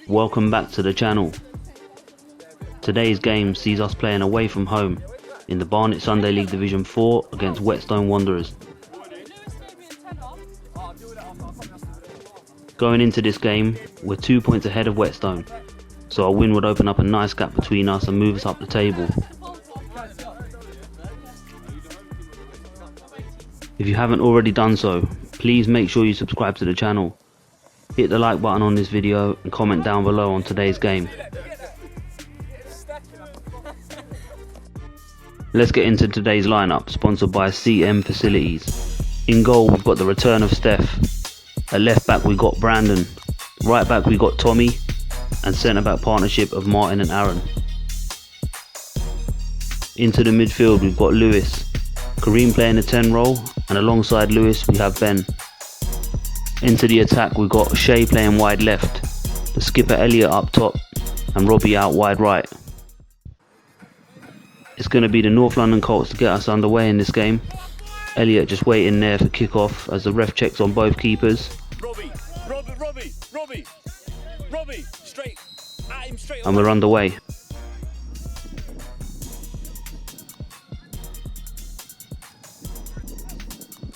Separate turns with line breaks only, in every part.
Welcome back to the channel. Today's game sees us playing away from home in the Barnet Sunday League Division 4 against Whetstone Wanderers. Going into this game, we're 2 points ahead of Whetstone, so a win would open up a nice gap between us and move us up the table. If you haven't already done so, please make sure you subscribe to the channel. Hit the like button on this video and comment down below on today's game. Let's get into today's lineup, sponsored by CM Facilities. In goal we've got the return of Steph. At left back we got Brandon. Right back we got Tommy. And centre back partnership of Martin and Aaron. Into the midfield we've got Lewis. Kareem playing the 10 role, and alongside Lewis we have Ben. Into the attack we've got SHAY playing wide left, the skipper ELLIOT up top, and Robbie out wide right. It's going to be the North London Colts to get us underway in this game. ELLIOT just waiting there for kick-off as the ref checks on both keepers. Robbie, straight at him, straight. And we're underway.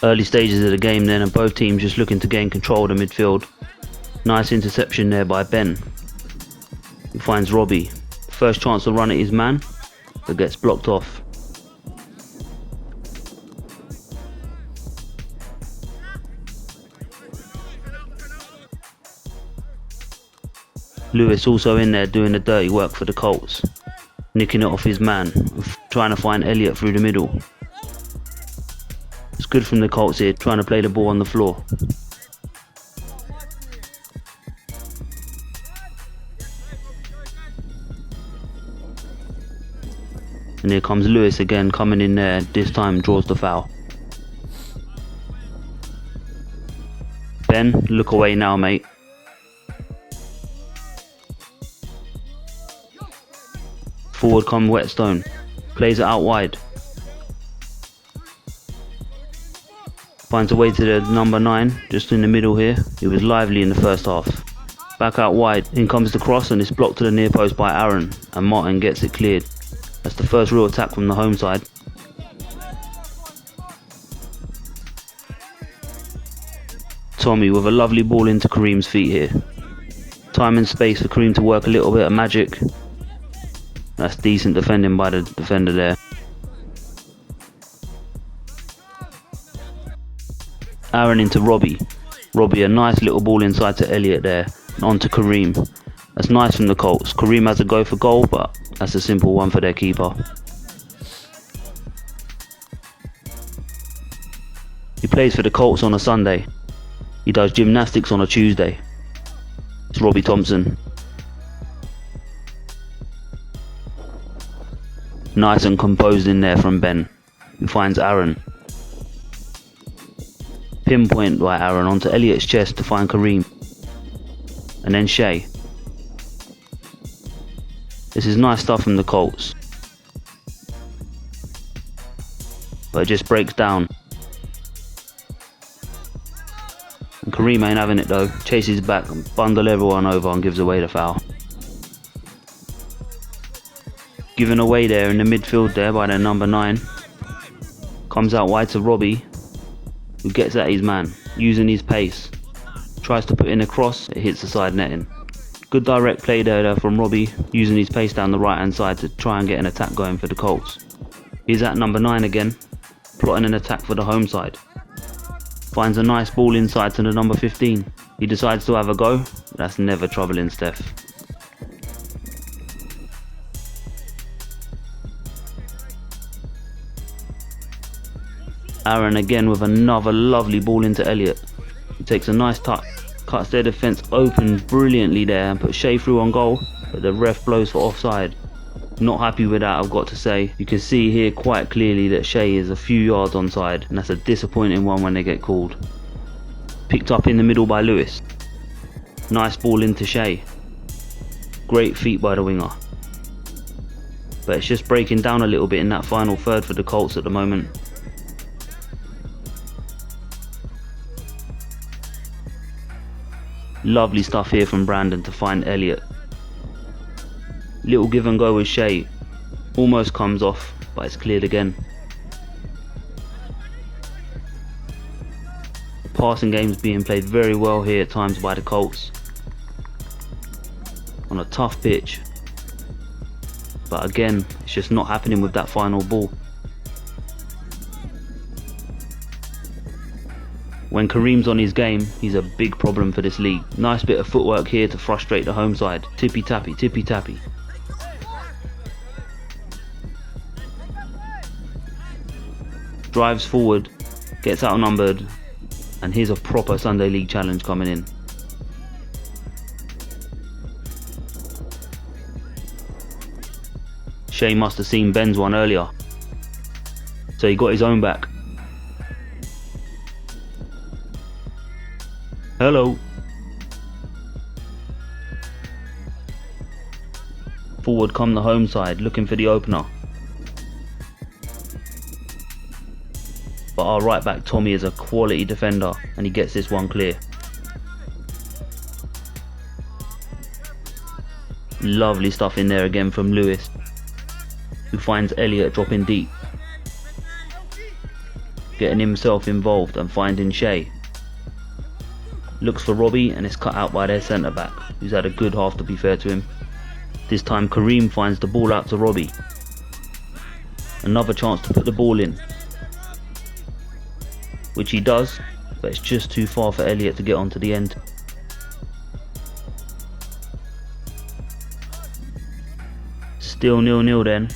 Early stages of the game then, and both teams just looking to gain control of the midfield. Nice interception there by Ben. He finds Robbie. First chance to run at his man, but gets blocked off. Lewis also in there doing the dirty work for the Colts, nicking it off his man, trying to find ELLIOT through the middle. It's good from the Colts here, trying to play the ball on the floor. And here comes Lewis again, coming in there, this time draws the foul. Ben, look away now, mate. Forward come Whetstone, plays it out wide. Finds a way to the number 9, just in the middle here. He was lively in the first half. Back out wide, in comes the cross and it's blocked to the near post by Aaron, and Martin gets it cleared. That's the first real attack from the home side. Tommy with a lovely ball into Kareem's feet here. Time and space for Kareem to work a little bit of magic. That's decent defending by the defender there. Aaron into Robbie. Robbie, a nice little ball inside to ELLIOT there, and on to Kareem. That's nice from the Colts. Kareem has a go for goal, but that's a simple one for their keeper. He plays for the Colts on a Sunday. He does gymnastics on a Tuesday. It's Robbie Thompson. Nice and composed in there from Ben, who finds Aaron. Pinpoint by Aaron onto ELLIOT's chest to find Kareem. And then SHAY. This is nice stuff from the Colts, but it just breaks down. And Kareem ain't having it though, chases back and bundles everyone over and gives away the foul. Given away there in the midfield there by their number 9. Comes out wide to Robbie, who gets at his man, using his pace. Tries to put in a cross, it hits the side netting. Good direct play there from Robbie, using his pace down the right hand side to try and get an attack going for the Colts. He's at number 9 again, plotting an attack for the home side. Finds a nice ball inside to the number 15. He decides to have a go, but that's never troubling Steph. Aaron again with another lovely ball into ELLIOT. He takes a nice touch, cuts their defence open brilliantly there and puts SHAY through on goal, but the ref blows for offside. Not happy with that, I've got to say. You can see here quite clearly that SHAY is a few yards onside, and that's a disappointing one when they get called. Picked up in the middle by Lewis. Nice ball into SHAY. Great feet by the winger. But it's just breaking down a little bit in that final third for the Colts at the moment. Lovely stuff here from Brandon to find Elliot. Little give and go with SHAY. Almost comes off, but it's cleared again. The passing game's being played very well here at times by the Colts. On a tough pitch. But again, it's just not happening with that final ball. When Kareem's on his game, he's a big problem for this league. Nice bit of footwork here to frustrate the home side. Tippy tappy, tippy tappy. Drives forward, gets outnumbered, and here's a proper Sunday League challenge coming in. SHAY must have seen Ben's one earlier, so he got his own back. Hello. Forward come the home side, looking for the opener. But our right back Tommy is a quality defender, and he gets this one clear. Lovely stuff in there again from Lewis, who finds Elliot dropping deep, getting himself involved and finding SHAY. Looks for Robbie, and it's cut out by their centre back, who's had a good half to be fair to him. This time Kareem finds the ball out to Robbie. Another chance to put the ball in, which he does, but it's just too far for Elliot to get onto the end. Still 0-0 then,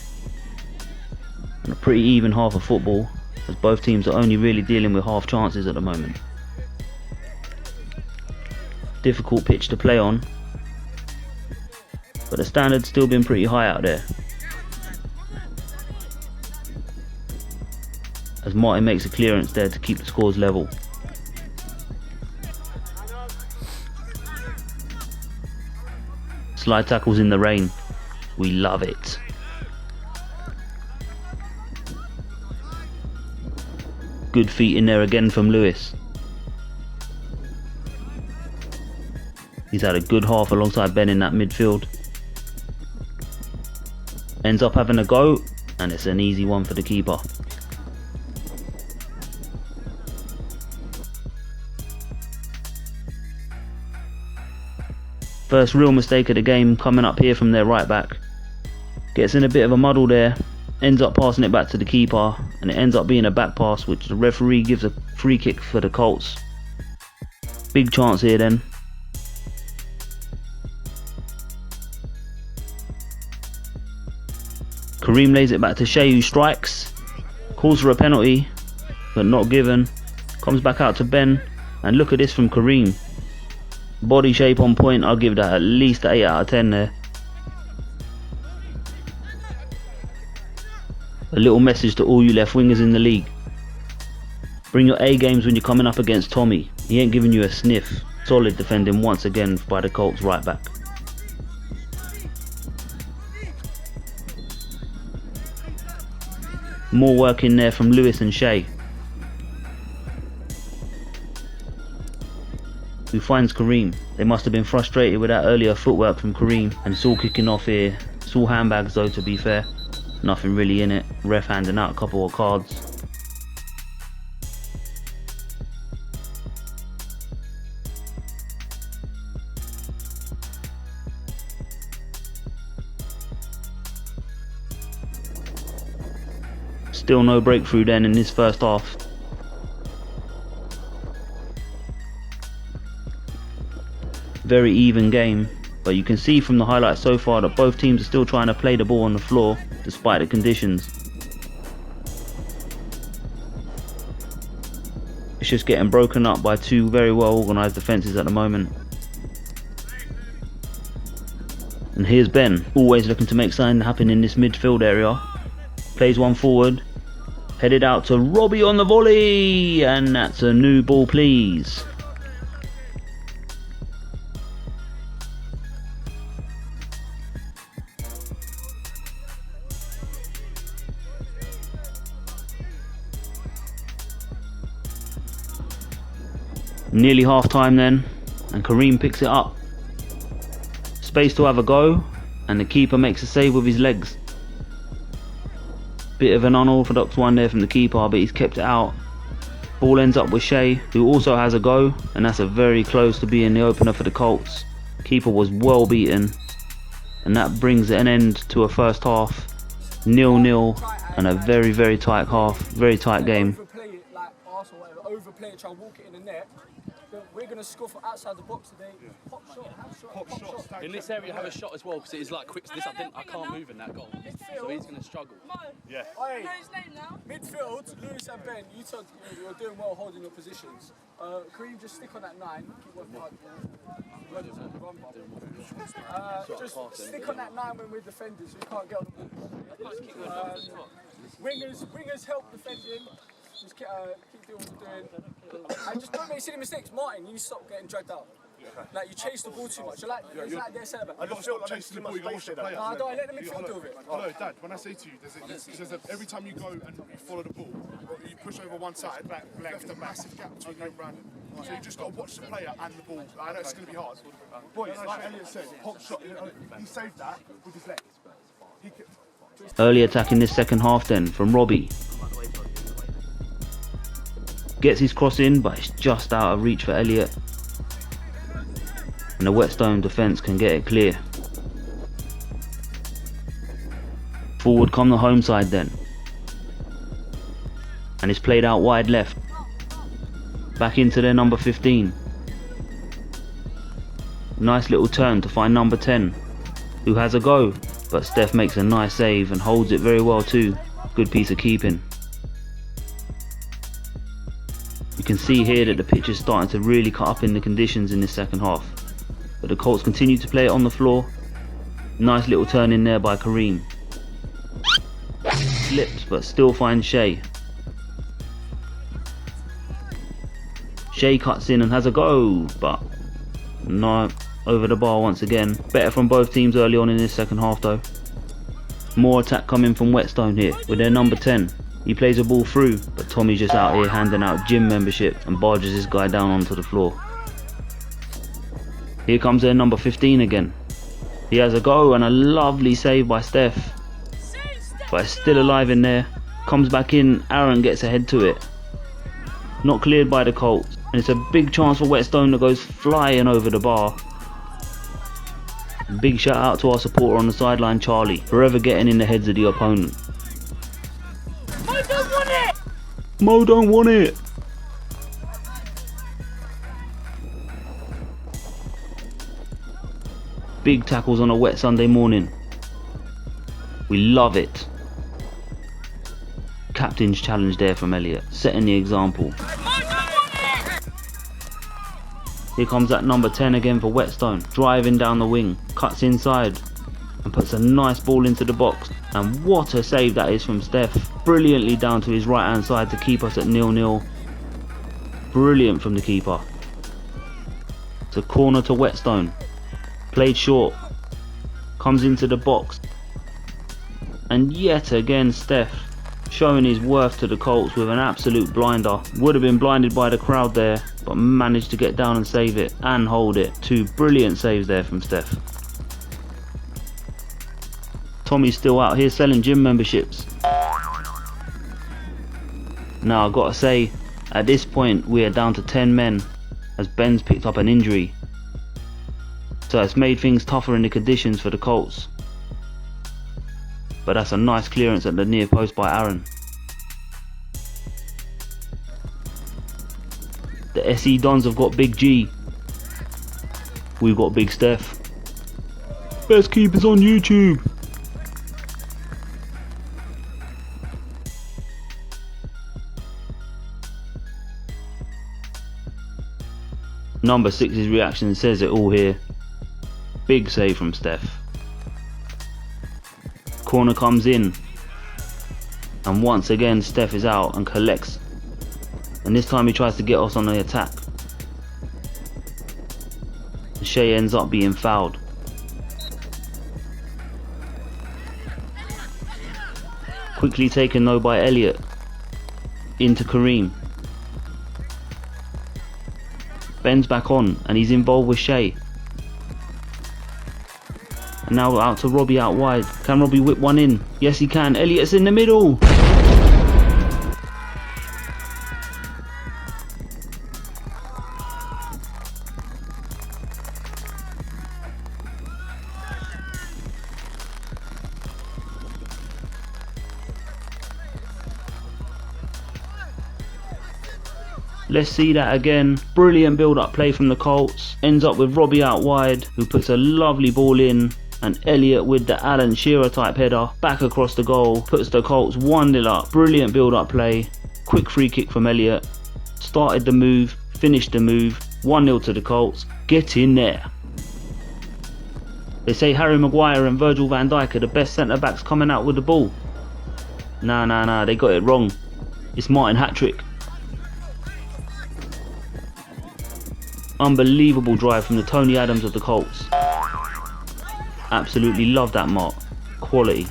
and a pretty even half of football, as both teams are only really dealing with half chances at the moment. Difficult pitch to play on, but the standard's still been pretty high out there, as Martin makes a clearance there to keep the scores level. Slide tackles in the rain, we love it. Good feet in there again from Lewis. He's had a good half alongside Ben in that midfield. Ends up having a go, and it's an easy one for the keeper. First real mistake of the game coming up here from their right back. Gets in a bit of a muddle there, ends up passing it back to the keeper, and it ends up being a back pass, which the referee gives a free kick for the Colts. Big chance here then. Kareem lays it back to SHAY, who strikes, calls for a penalty, but not given. Comes back out to Ben, and look at this from Kareem. Body shape on point, I'll give that at least an 8 out of 10 there. A little message to all you left wingers in the league. Bring your A games when you're coming up against Tommy. He ain't giving you a sniff. Solid defending once again by the Colts right back. More work in there from Lewis and SHAY, who finds Kareem. They must have been frustrated with that earlier footwork from Kareem, and it's all kicking off here. It's all handbags though, to be fair. Nothing really in it. Ref handing out a couple of cards. Still no breakthrough then in this first half. Very even game, but you can see from the highlights so far that both teams are still trying to play the ball on the floor despite the conditions. It's just getting broken up by two very well organised defences at the moment. And here's Ben, always looking to make something happen in this midfield area. Plays one forward, headed out to Robbie on the volley, and that's a new ball please. Nearly half time then, and Kareem picks it up. Space to have a go, and the keeper makes a save with his legs. Bit of an unorthodox one there from the keeper, but he's kept it out. Ball ends up with SHAY, who also has a go, and that's a very close to being the opener for the Colts. Keeper was well beaten, and that brings an end to a first half, 0-0, and a very, very tight half, very tight game.
Overplay it, try and walk it in the net. We're going to score from outside the box today. Pop shot.
In this area, have a shot as well, because it is like quick. This I can't move in that goal, so he's going to struggle.
Yeah. Hey, midfield, Lewis and Ben, you're doing well holding your positions. Kareem, just stick on that 9. Keep working hard. Just stick on that 9 when we're defenders. We can't get on the ball. Wingers help defending. Just keep doing what you're doing. And just don't make silly mistakes. Martin, you need to stop getting dragged out. Like, you chase the ball too much. You're like their centre back.
I don't feel like chasing the ball, you got to watch the player.
No, don't let the midfield deal with it.
No, Dad, when I say to you, every time you go and you follow the ball, you push over one side, left a massive gap between you and Brandon. So you just got to watch the player and the ball. I know it's going to be hard. Boys, like Elliot said, pop shot, he saved that with his legs.
Early attack in this second half then from Robbie. Gets his cross in, but it's just out of reach for ELLIOT. And the Whetstone defence can get it clear. Forward come the home side then. And it's played out wide left. Back into their number 15. Nice little turn to find number 10, who has a go. But Steph makes a nice save and holds it very well too. Good piece of keeping. You can see here that the pitch is starting to really cut up in the conditions in this second half. But the Colts continue to play it on the floor. Nice little turn in there by Kareem. Slips but still finds SHAY. SHAY cuts in and has a go, but no, over the bar once again. Better from both teams early on in this second half though. More attack coming from Whetstone here with their number 10. He plays a ball through, but Tommy's just out here handing out gym membership and barges this guy down onto the floor. Here comes their number 15 again. He has a go and a lovely save by Steph. But it's still alive in there. Comes back in, Aaron gets ahead to it. Not cleared by the Colts. And it's a big chance for Whetstone that goes flying over the bar. Big shout out to our supporter on the sideline, Charlie, forever getting in the heads of the opponent.
Mo don't want it!
Mo don't want it! Big tackles on a wet Sunday morning. We love it. Captain's challenge there from ELLIOT, setting the example. Here comes that number 10 again for Whetstone, driving down the wing, cuts inside and puts a nice ball into the box. And what a save that is from Steph. Brilliantly down to his right hand side to keep us at 0-0. Brilliant from the keeper. It's a corner to Whetstone. Played short. Comes into the box. And yet again Steph showing his worth to the Colts with an absolute blinder. Would have been blinded by the crowd there, but managed to get down and save it and hold it. Two brilliant saves there from Steph. Tommy's still out here selling gym memberships. Now I've got to say, at this point we are down to 10 men as Ben's picked up an injury. So it's made things tougher in the conditions for the Colts. But that's a nice clearance at the near post by Aaron. The SE Dons have got Big G. We've got Big Steph. Best keepers on YouTube. Number 6's reaction says it all here. Big save from Steph. Corner comes in. And once again Steph is out and collects. And this time he tries to get us on the attack. And SHAY ends up being fouled. Quickly taken though by ELLIOT. Into Kareem. Bends back on and he's involved with SHAY. And now out to Robbie out wide. Can Robbie whip one in? Yes he can. Elliot's in the middle. Let's see that again. Brilliant build-up play from the Colts. Ends up with Robbie out wide, who puts a lovely ball in. And Elliot with the Alan Shearer type header back across the goal. Puts the Colts 1-0 up. Brilliant build-up play. Quick free kick from Elliot. Started the move. Finished the move. 1-0 to the Colts. Get in there. They say Harry Maguire and Virgil van Dijk are the best centre-backs coming out with the ball. Nah, they got it wrong. It's Martin Hattrick. Unbelievable drive from the Tony Adams of the Colts. Absolutely love that mark. Quality.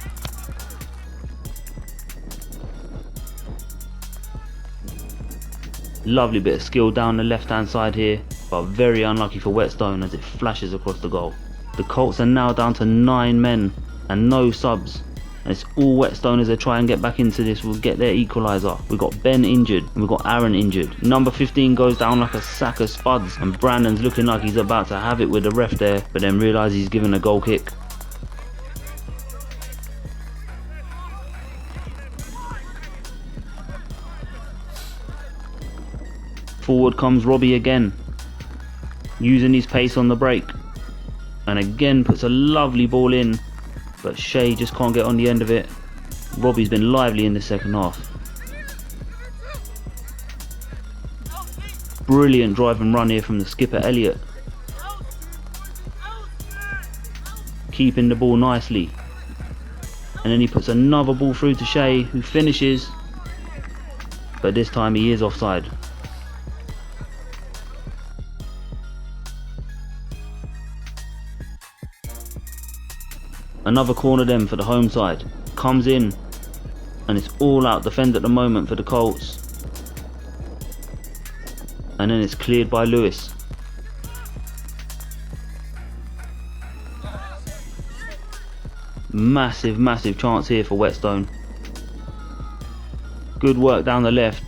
Lovely bit of skill down the left hand side here, but very unlucky for Whetstone as it flashes across the goal. The Colts are now down to 9 men and no subs. And it's all Whetstone as they try and get back into this. We'll get their equaliser. We've got Ben injured and we've got Aaron injured. Number 15 goes down like a sack of spuds and Brandon's looking like he's about to have it with the ref there, but then realises he's given a goal kick. Forward comes Robbie again, using his pace on the break, and again puts a lovely ball in, but SHAY just can't get on the end of it. Robbie's been lively in the second half. Brilliant drive and run here from the skipper Elliot, keeping the ball nicely, and then he puts another ball through to SHAY, who finishes, but this time he is offside. Another corner then for the home side. Comes in and it's all out defend at the moment for the Colts. And then it's cleared by Lewis. Massive chance here for Whetstone. Good work down the left,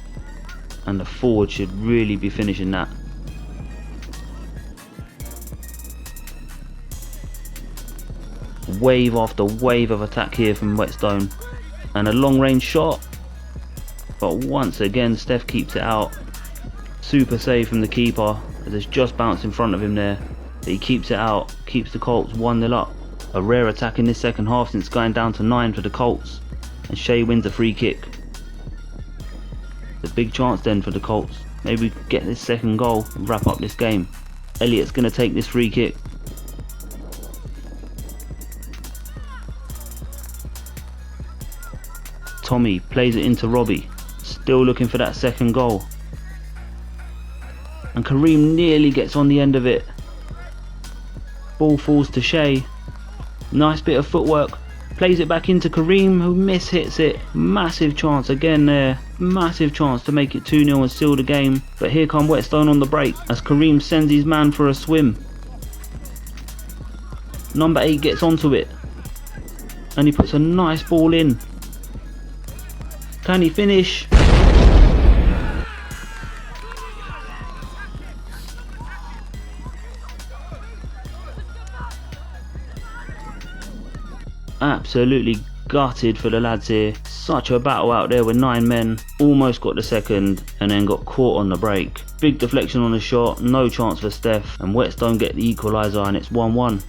and the forward should really be finishing that. Wave after wave of attack here from Whetstone, and a long range shot, but once again Steph keeps it out. Super save from the keeper as it's just bounced in front of him there, but he keeps it out, keeps the Colts 1-0 up. A rare attack in this second half since going down to 9 for the Colts, and SHAY wins a free kick. It's a big chance then for the Colts. Maybe we could get this second goal and wrap up this game. Elliot's going to take this free kick. Tommy plays it into Robbie, still looking for that second goal, and Kareem nearly gets on the end of it. Ball falls to SHAY. Nice bit of footwork, plays it back into Kareem, who mishits it. Massive chance again there, massive chance to make it 2-0 and seal the game, but here come Whetstone on the break as Kareem sends his man for a swim. Number 8 gets onto it and he puts a nice ball in. Can he finish? Absolutely gutted for the lads here. Such a battle out there with 9 men. Almost got the second and then got caught on the break. Big deflection on the shot, no chance for Steph, and Whetstone get the equaliser and it's 1-1.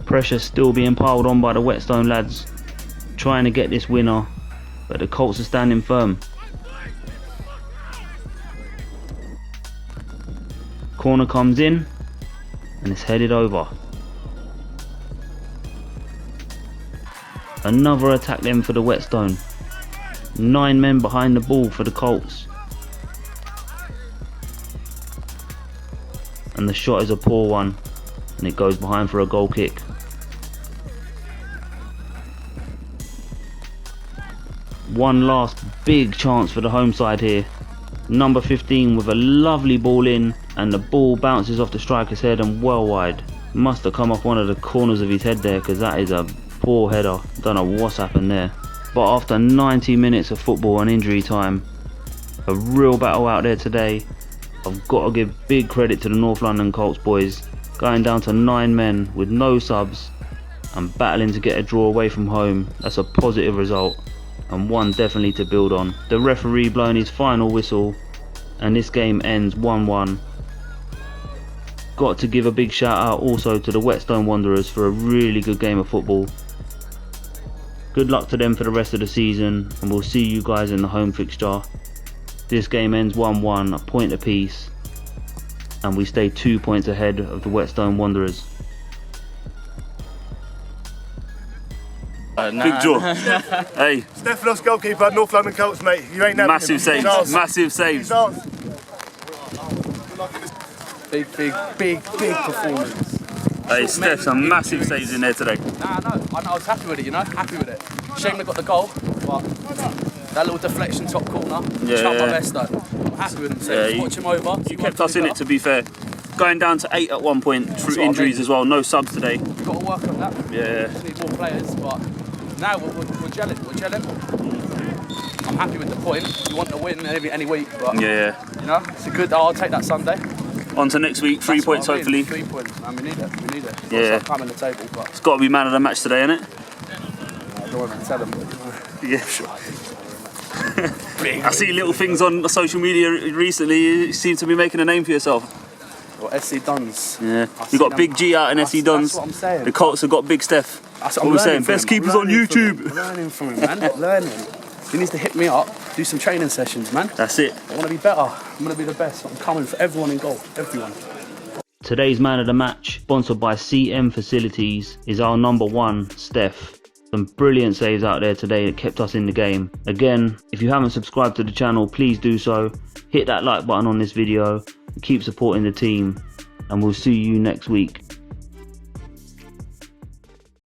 Pressure still being piled on by the Whetstone lads, trying to get this winner, but the Colts are standing firm. Corner comes in and it's headed over. Another attack then for the Whetstone. 9 men behind the ball for the Colts. And the shot is a poor one and it goes behind for a goal kick. One last big chance for the home side here. Number 15 with a lovely ball in, and the ball bounces off the striker's head and well wide. Must have come off one of the corners of his head there, because that is a poor header. Don't know what's happened there. But after 90 minutes of football and injury time, a real battle out there today. I've got to give big credit to the North London Colts boys, going down to 9 men with no subs and battling to get a draw away from home. That's a positive result, and one definitely to build on. The referee blowing his final whistle, and this game ends 1-1. Got to give a big shout out also to the Whetstone Wanderers for a really good game of football. Good luck to them for the rest of the season, and we'll see you guys in the home fixture. This game ends 1-1, a point apiece, and we stay 2 points ahead of the Whetstone Wanderers.
Big draw. Hey.
Stephanos goalkeeper, North London Colts, mate. You ain't never
Massive saves. Massive saves.
Big performance.
Hey, Steph, some massive saves in there today.
Nah, no, I was happy with it, you know, happy with it. Shame they got the goal, but that little deflection top corner, tried my best though. I'm happy with him, so watch him over.
You kept us in it, to be fair. Going down to 8 at one point through injuries as well, no subs today.
We've got to work on that.
Yeah.
Just need more players, but now we're gelling. I'm happy with the point. You want to win any week, but you know, it's a good. I'll take that Sunday.
On to next week, 3 points hopefully.
3 points, man, we need it.
Yeah.
Climbing the table, but
It's got to be man of the match today, innit?
I don't want to tell them.
Yeah, sure. I see little things on social media recently. You seem to be making a name for yourself.
Well, SC Duns.
Yeah. You've got Big G out in SC Duns.
That's what I'm saying.
The Colts have got Big Steph.
That's
what we're saying. Best keepers on YouTube.
I'm learning from him, man. Learning. He needs to hit me up, do some training sessions, man.
That's it.
I want to be better. I'm going to be the best. I'm coming for everyone in goal. Everyone.
Today's man of the match, sponsored by CM Facilities, is our number 1, Steph. Some brilliant saves out there today that kept us in the game. Again, if you haven't subscribed to the channel, please do so. Hit that like button on this video and keep supporting the team. And we'll see you next week.